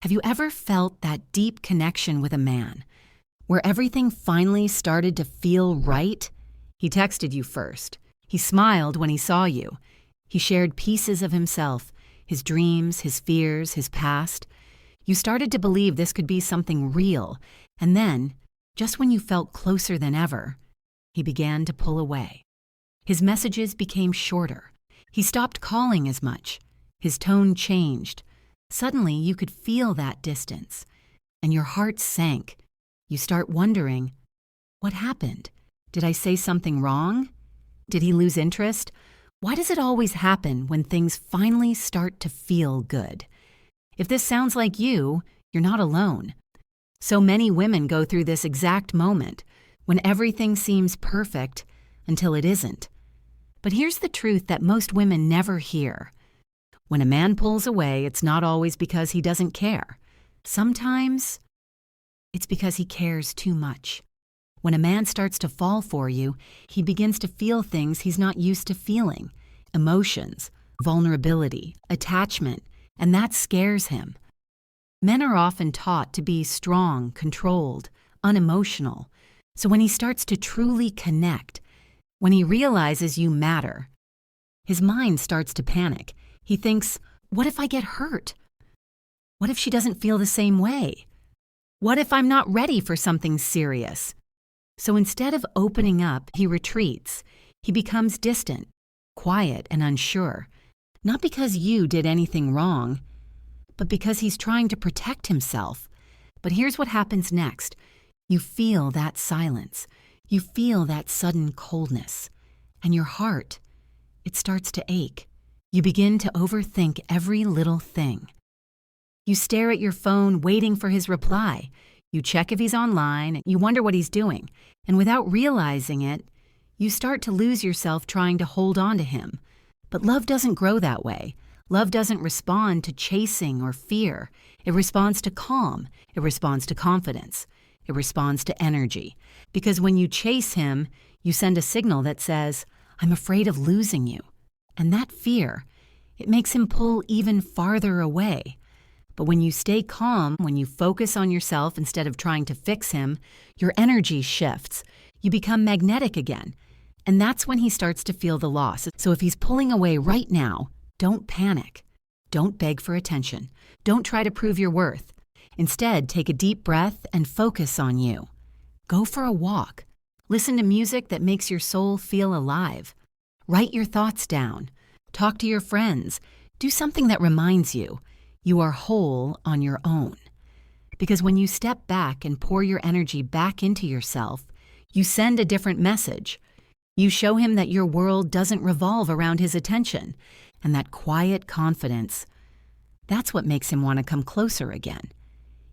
Have you ever felt that deep connection with a man, where everything finally started to feel right? He texted you first. He smiled when he saw you. He shared pieces of himself, his dreams, his fears, his past. You started to believe this could be something real, and then, just when you felt closer than ever, he began to pull away. His messages became shorter. He stopped calling as much. His tone changed. Suddenly, you could feel that distance, and your heart sank. You start wondering, what happened? Did I say something wrong? Did he lose interest? Why does it always happen when things finally start to feel good? If this sounds like you, you're not alone. So many women go through this exact moment, when everything seems perfect until it isn't. But here's the truth that most women never hear. When a man pulls away, it's not always because he doesn't care. Sometimes it's because he cares too much. When a man starts to fall for you, he begins to feel things he's not used to feeling: emotions, vulnerability, attachment, and that scares him. Men are often taught to be strong, controlled, unemotional. So when he starts to truly connect, when he realizes you matter, his mind starts to panic. He thinks, what if I get hurt? What if she doesn't feel the same way? What if I'm not ready for something serious? So instead of opening up, he retreats. He becomes distant, quiet, and unsure. Not because you did anything wrong, but because he's trying to protect himself. But here's what happens next. You feel that silence. You feel that sudden coldness. And your heart, it starts to ache. You begin to overthink every little thing. You stare at your phone waiting for his reply. You check if he's online. You wonder what he's doing. And without realizing it, you start to lose yourself trying to hold on to him. But love doesn't grow that way. Love doesn't respond to chasing or fear. It responds to calm. It responds to confidence. It responds to energy. Because when you chase him, you send a signal that says, I'm afraid of losing you. And that fear, it makes him pull even farther away. But when you stay calm, when you focus on yourself instead of trying to fix him, your energy shifts. You become magnetic again. And that's when he starts to feel the loss. So if he's pulling away right now, don't panic. Don't beg for attention. Don't try to prove your worth. Instead, take a deep breath and focus on you. Go for a walk. Listen to music that makes your soul feel alive. Write your thoughts down. Talk to your friends. Do something that reminds you you are whole on your own. Because when you step back and pour your energy back into yourself, you send a different message. You show him that your world doesn't revolve around his attention, and that quiet confidence, that's what makes him want to come closer again.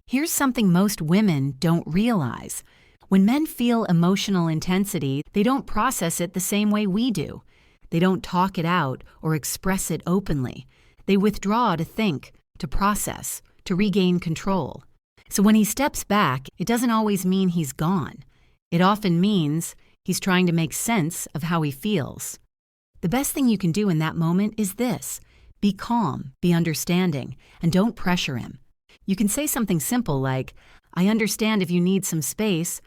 Here's something most women don't realize. When men feel emotional intensity, they don't process it the same way we do. They don't talk it out or express it openly. They withdraw to think, to process, to regain control. So when he steps back, it doesn't always mean he's gone. It often means he's trying to make sense of how he feels. The best thing you can do in that moment is this: be calm, be understanding, and don't pressure him. You can say something simple like, I understand if you need some space.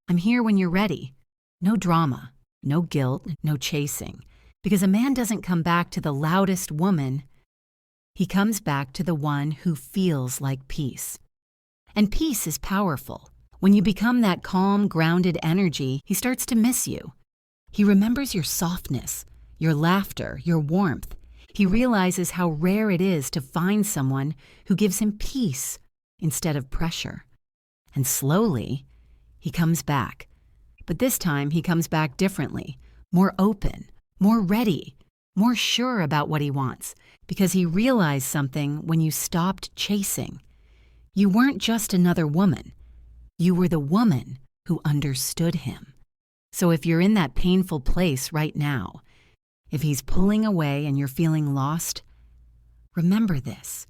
I'm here when you're ready. No drama, no guilt, no chasing. Because a man doesn't come back to the loudest woman. He comes back to the one who feels like peace. And peace is powerful. When you become that calm, grounded energy, he starts to miss you. He remembers your softness, your laughter, your warmth. He realizes how rare it is to find someone who gives him peace instead of pressure. And slowly, he comes back. But this time, he comes back differently, more open, more ready, more sure about what he wants, because he realized something when you stopped chasing. You weren't just another woman. You were the woman who understood him. So if you're in that painful place right now, if he's pulling away and you're feeling lost, remember this.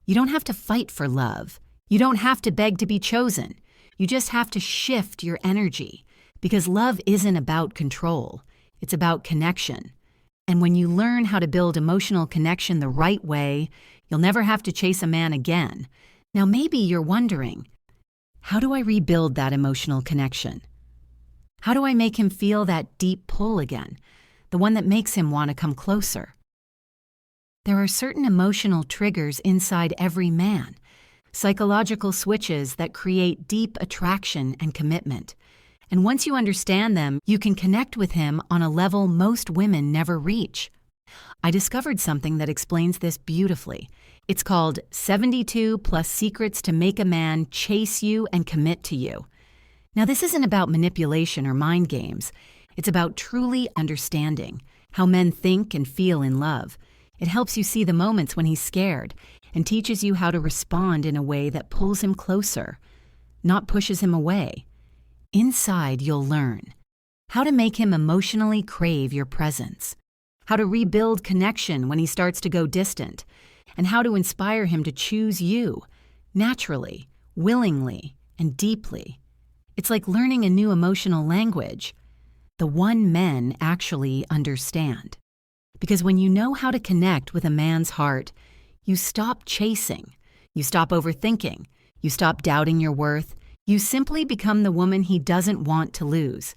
You don't have to fight for love. You don't have to beg to be chosen. You just have to shift your energy, because love isn't about control. It's about connection. And when you learn how to build emotional connection the right way, you'll never have to chase a man again. Now maybe you're wondering, how do I rebuild that emotional connection? How do I make him feel that deep pull again, the one that makes him want to come closer? There are certain emotional triggers inside every man, psychological switches that create deep attraction and commitment. And once you understand them, you can connect with him on a level most women never reach. I discovered something that explains this beautifully. It's called 72 plus secrets to make a man chase you and commit to you. Now, this isn't about manipulation or mind games. It's about truly understanding how men think and feel in love. It helps you see the moments when he's scared and teaches you how to respond in a way that pulls him closer, not pushes him away. Inside, you'll learn how to make him emotionally crave your presence, how to rebuild connection when he starts to go distant, and how to inspire him to choose you, naturally, willingly, and deeply. It's like learning a new emotional language, the one men actually understand. Because when you know how to connect with a man's heart, you stop chasing, you stop overthinking, you stop doubting your worth, you simply become the woman he doesn't want to lose.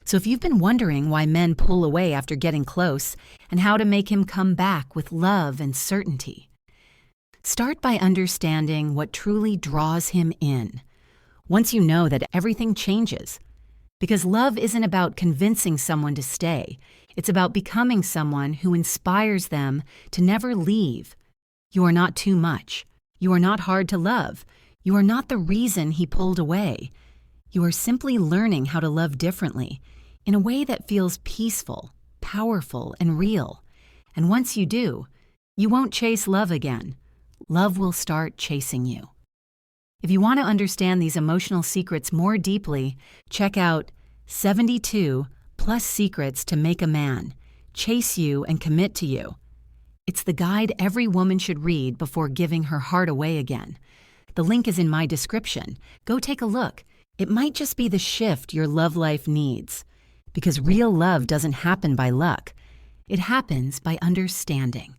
So if you've been wondering why men pull away after getting close and how to make him come back with love and certainty, start by understanding what truly draws him in. Once you know that, everything changes. Because love isn't about convincing someone to stay. It's about becoming someone who inspires them to never leave. You are not too much. You are not hard to love. You are not the reason he pulled away. You are simply learning how to love differently, in a way that feels peaceful, powerful, and real. And once you do, you won't chase love again. Love will start chasing you. If you want to understand these emotional secrets more deeply, check out 72 plus secrets to make a man chase you and commit to you. It's the guide every woman should read before giving her heart away again. The link is in my description. Go take a look. It might just be the shift your love life needs. Because real love doesn't happen by luck. It happens by understanding.